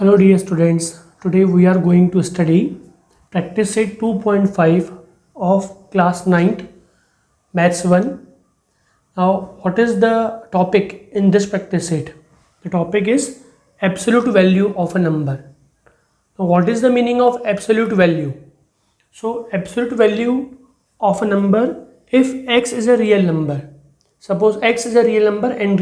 Hello dear students, today we are going to study practice set 2.5 of class 9th maths 1. Now what is the topic in this practice set? The topic is absolute value of a number. Now what is the meaning of absolute value? So absolute value of a number if x is a real number. Suppose x is a real number and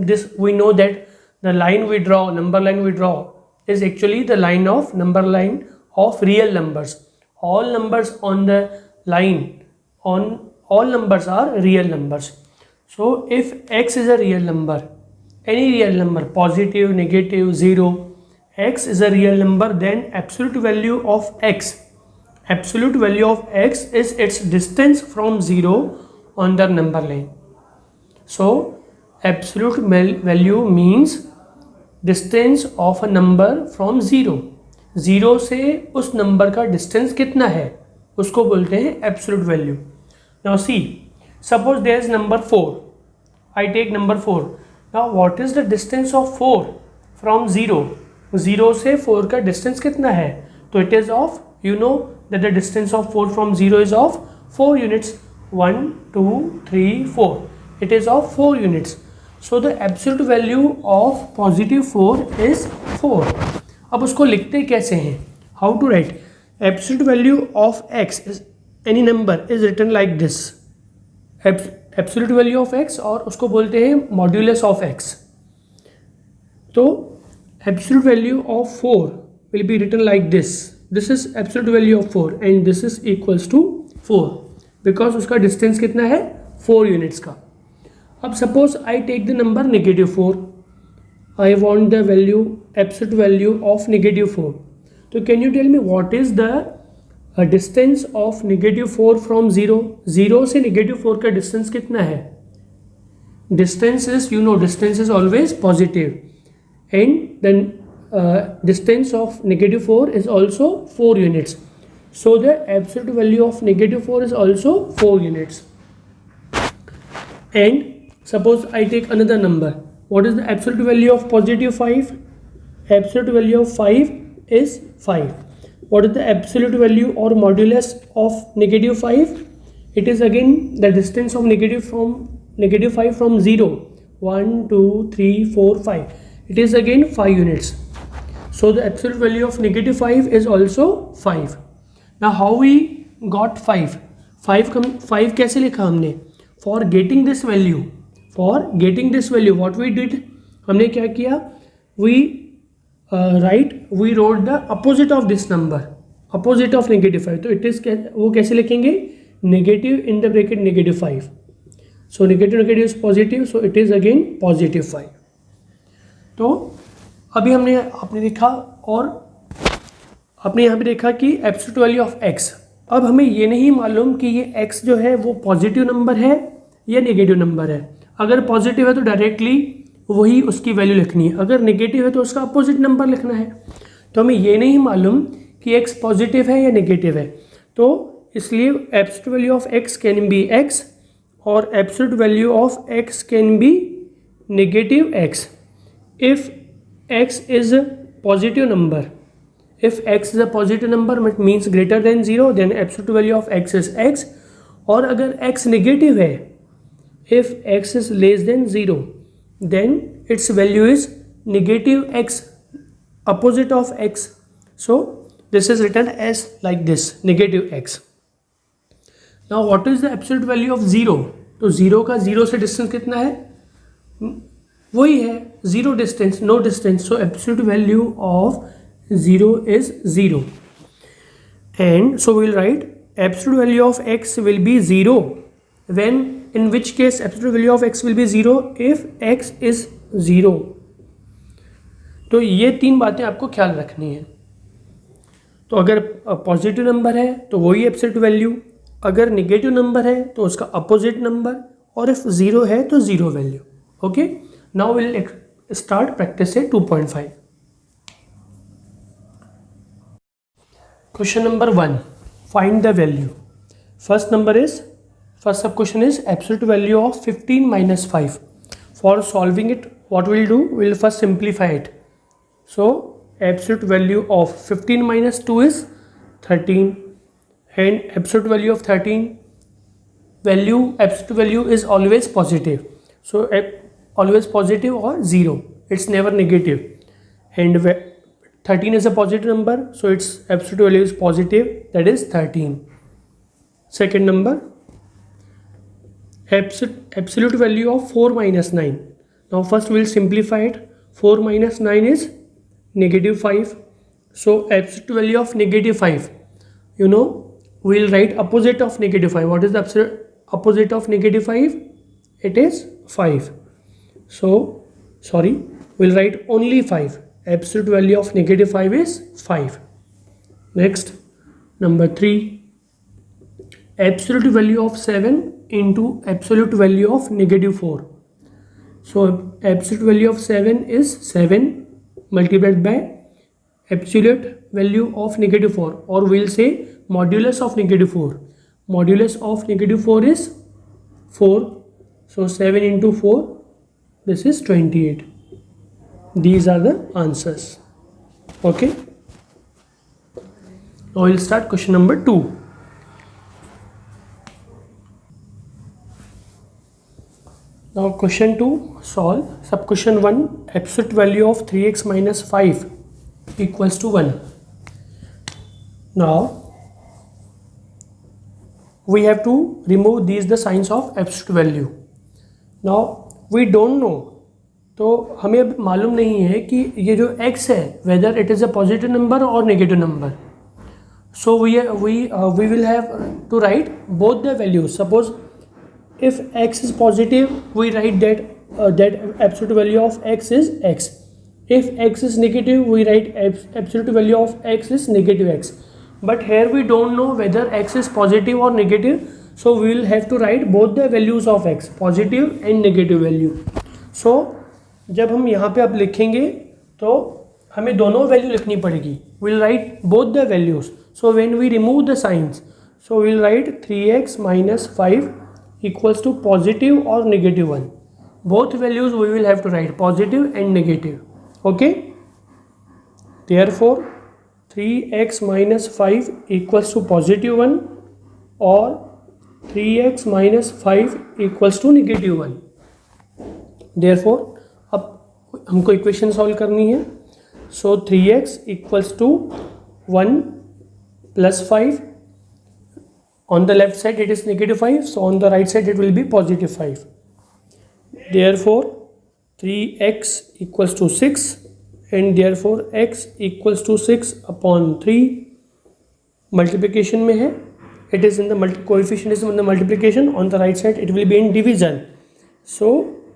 this we know that the line we draw, number line we draw is actually the line of number line of real numbers. All numbers on the line on all numbers are real numbers. So if x is a real number, any real number, positive, negative, 0, x is a real number, then absolute value of x is its distance from 0 on the number line. So absolute value means distance of a number from zero से उस number का डिस्टेंस कितना है उसको बोलते हैं absolute value. Now see, suppose there is number 4. I take number 4. Now what is the distance of 4 from 0 से 4 का डिस्टेंस कितना है? तो it is of, you know that the distance of 4 from 0 is of 4 units. 1 2 3 4, it is of 4 units. So the absolute value of positive 4 is 4. अब उसको लिखते कैसे हैं? How to write? Absolute value of x is any number is written like this. Absolute value of x और उसको बोलते हैं modulus of x. तो absolute value of 4 will be written like this. This is absolute value of 4 and this is equals to 4 because उसका distance कितना है? 4 units का. अब suppose I take the number -4. I want the value, absolute value of -4. तो can you tell me what is the distance of -4 from 0 से -4 का डिस्टेंस कितना है? Distance is, you know, distance is always positive and then distance of -4 is also 4 units. So the absolute value of -4 is also 4 units. And suppose I take another number. What is the absolute value of positive 5? Absolute value of 5 is 5. What is the absolute value or modulus of -5? It is again the distance of -5 from 0. 1 2 3 4 5. It is again 5 units. So the absolute value of -5 is also 5. Now how we got 5? 5 कैसे लिखा हमने? For getting this value, what we did, हमने क्या किया? We wrote the opposite of this number, opposite of -5. तो it is, वो कैसे लिखेंगे? Negative in the bracket -5. So negative is positive, so it is again +5. तो अभी आपने देखा और आपने यहाँ पे देखा कि एब्सोल्यूट वैल्यू ऑफ x. अब हमें ये नहीं मालूम कि ये x जो है वो पॉजिटिव नंबर है या नेगेटिव नंबर है. अगर पॉजिटिव है तो डायरेक्टली वही उसकी वैल्यू लिखनी है, अगर नेगेटिव है तो उसका अपोजिट नंबर लिखना है. तो हमें ये नहीं मालूम कि x पॉजिटिव है या नेगेटिव है, तो इसलिए absolute value of x can be x और absolute value of x can be negative x. If x is positive number, if x is a positive number it means greater than 0, then absolute value of x is x. और अगर x negative है, if x is less than 0, then its value is negative x, opposite of x. So this is written as like this, negative x. Now what is the absolute value of 0? तो 0 का 0 से distance कितना है? वही है 0 distance, no distance. So absolute value of 0 is 0. And so we will write absolute value of x will be 0. When, in which case absolute value of x will be 0? If x is 0. तो ये 3 बातें आपको ख्याल रखनी है. तो अगर positive number है तो वही एब्सोल्यूट वैल्यू, अगर नेगेटिव नंबर है तो उसका अपोजिट नंबर, और इफ 0 है तो 0 value. Okay, now will start practice से 2.5. Question number 1, find the value. First sub question is absolute value of 15 minus 5. For solving it, what we'll do, we'll first simplify it. So absolute value of 15 minus 2 is 13, and absolute value of 13 absolute value is always positive. So always positive or 0, it's never negative, and 13 is a positive number, so its absolute value is positive, that is 13. Second number, absolute value of 4 minus 9. Now first we will simplify it. 4 minus 9 is negative 5. So absolute value of negative 5, we will write opposite of negative 5. What is the absolute opposite of negative 5? It is 5. So we'll write only 5. Absolute value of negative 5 is 5. Next, number 3, absolute value of 7 into absolute value of negative 4. So absolute value of 7 is 7 multiplied by absolute value of negative 4, or we'll say modulus of negative 4. Modulus of negative 4 is 4. So 7 into 4, this is 28. These are the answers. Okay. Now we'll start question number 2. Now question 2, solve. Sub question 1, absolute value of 3x minus 5 equals to 1. Now we have to remove these the signs of absolute value. Now we don't know, तो हमें अब मालूम नहीं है कि ये जो x है whether it is a positive number or negative number. So we will have to write both the values. Suppose if x is positive, we write that absolute value of x is x. If x is negative, we write absolute value of x is negative x. But here we don't know whether x is positive or negative, so we will have to write both the values of x, positive and negative value. So जब हम यहाँ पे अब लिखेंगे तो हमें दोनों value लिखनी पड़ेगी. We'll write both the values. So when we remove the signs, so we'll write 3x minus 5 equals to positive or negative 1. Both values we will have to write positive and negative. Okay. Therefore 3x minus 5 equals to positive 1 or 3x minus 5 equals to negative 1. Therefore अब हमको equation solve करनी है. सो 3x equals to 1 plus 5. On the left side it is negative 5, so on the right side it will be positive 5. Therefore 3x equals to 6, and therefore x equals to 6 upon 3. Multiplication में है, it is in the coefficient is in the multiplication. On the right side it will be in division. So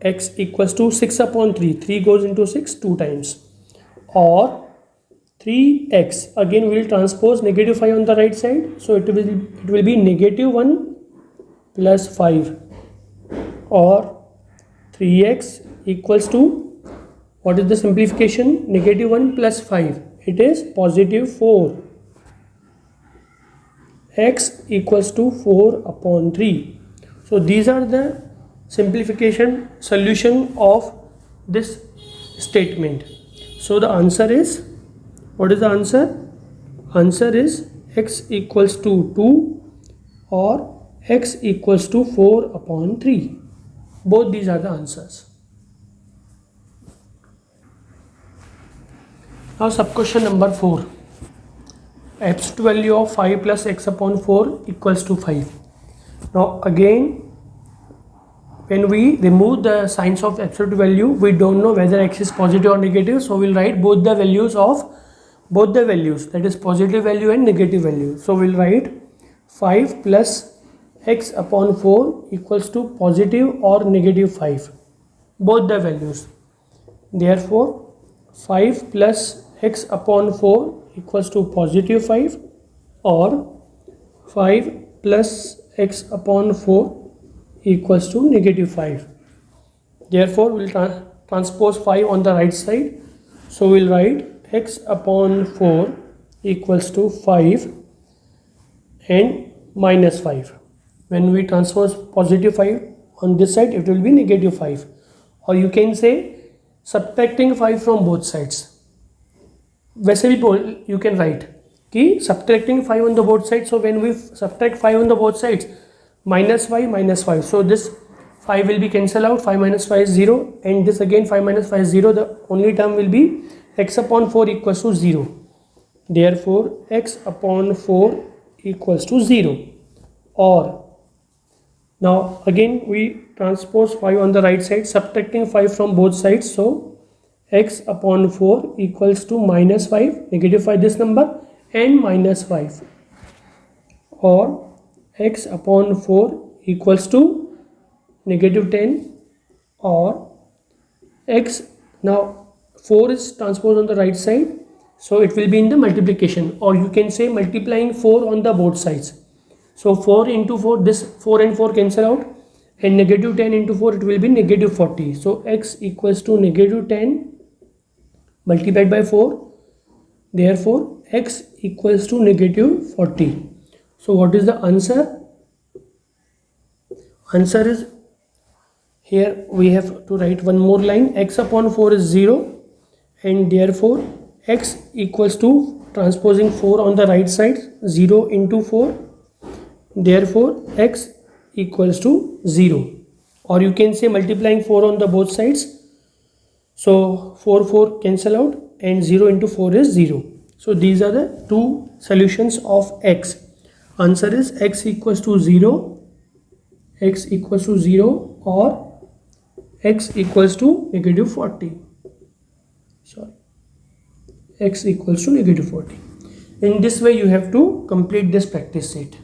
x equals to 6 upon 3. 3 goes into 6 2 times. Or 3x, again we will transpose negative 5 on the right side, so it will be negative 1 plus 5, or 3x equals to, what is the simplification? Negative 1 plus 5, it is positive 4. X equals to 4 upon 3. So these are the simplification solution of this statement. So the answer is, what is the answer? Answer is x equals to 2 or x equals to 4 upon 3. Both these are the answers. Now sub question number 4. Absolute value of 5 plus x upon 4 equals to 5. Now again, when we remove the signs of absolute value, we don't know whether x is positive or negative, so we'll write both the values, that is positive value and negative value. So we'll write 5 plus x upon 4 equals to positive or negative 5, both the values. Therefore 5 plus x upon 4 equals to positive 5, or 5 plus x upon 4 equals to negative 5. Therefore we'll transpose 5 on the right side, so we'll write x upon 4 equals to 5 and minus 5. When we transpose positive 5 on this side, it will be negative 5, or you can say subtracting 5 from both sides. वैसे भी you can write कि subtracting 5 on the both sides, so when we subtract 5 on the both sides, minus 5, so this 5 will be cancelled out, 5 minus 5 is 0, and this again 5 minus 5 is 0, the only term will be x upon 4 equals to 0. Therefore x upon 4 equals to 0. Or now again we transpose 5 on the right side, subtracting 5 from both sides, so x upon 4 equals to minus 5, negative 5 this number, and minus 5. Or x upon 4 equals to negative 10, or x, now 4 is transposed on the right side, so it will be in the multiplication, or you can say multiplying 4 on the both sides. So 4 into 4, this 4 and 4 cancel out, and negative 10 into 4, it will be negative 40. So x equals to negative 10 multiplied by 4. Therefore x equals to negative 40. So what is the answer? Answer is, here we have to write one more line, x upon 4 is 0, and therefore x equals to, transposing 4 on the right side, 0 into 4, therefore x equals to 0. Or you can say multiplying 4 on the both sides, so 4 cancel out, and 0 into 4 is 0. So these are the two solutions of x. Answer is x equals to 0, x equals to 0, or x equals to negative 40. Sorry, x equals to negative 40. In this way you have to complete this practice set.